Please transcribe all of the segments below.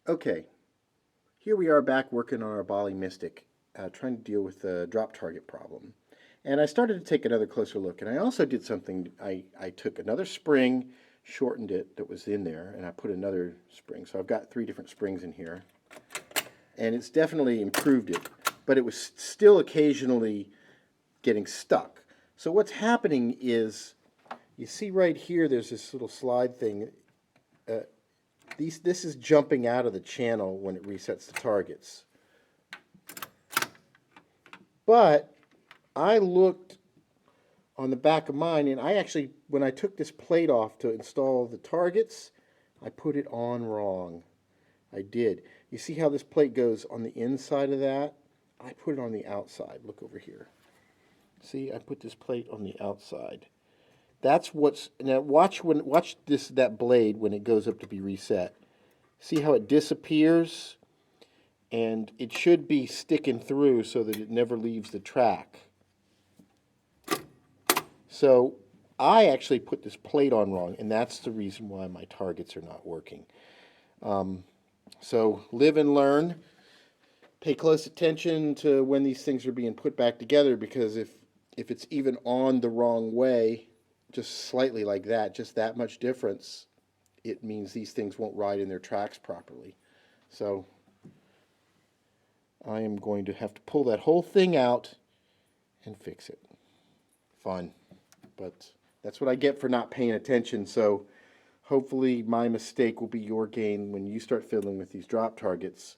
Okay, here we are back working on our Bally Mystic, trying to deal with the drop target problem. And I started to take another closer look, and I also did something. I took another spring, shortened it that was in there, and I put another spring. So I've got three different springs in here, and it's definitely improved it, but it was still occasionally getting stuck. So what's happening is, you see right here, there's this little slide thing. Uh, this is jumping out of the channel when it resets the targets. But I looked on the back of mine, and I actually, when I took this plate off to install the targets, I put it on wrong. I did. You see how this plate goes on the inside of that? I put it on the outside. Look over here. See, I put this plate on the outside. That's what's now. Watch that blade when it goes up to be reset. See how it disappears, and it should be sticking through so that it never leaves the track. So I actually put this plate on wrong, and that's the reason why my targets are not working. So live and learn. Pay close attention to when these things are being put back together, because if it's even on the wrong way, just slightly like that, just that much difference, it means these things won't ride in their tracks properly. So I am going to have to pull that whole thing out and fix it. Fun. But that's what I get for not paying attention. So hopefully my mistake will be your gain when you start fiddling with these drop targets.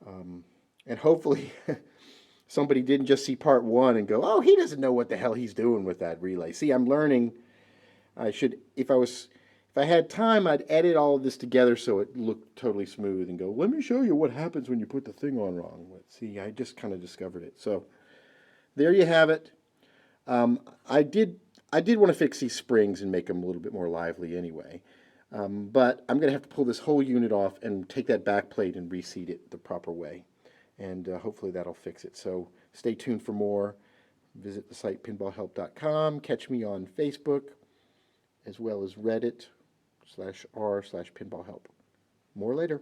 And hopefully somebody didn't just see part one and go, oh, he doesn't know what the hell he's doing with that relay. See, I'm learning. If I had time, I'd edit all of this together so it looked totally smooth and go, let me show you what happens when you put the thing on wrong. But see, I just kind of discovered it. So there you have it. Um, I did want to fix these springs and make them a little bit more lively anyway. But I'm going to have to pull this whole unit off and take that back plate and reseat it the proper way. And hopefully that'll fix it. So stay tuned for more. Visit the site pinballhelp.com. Catch me on Facebook as well as Reddit /r/pinballhelp. More later.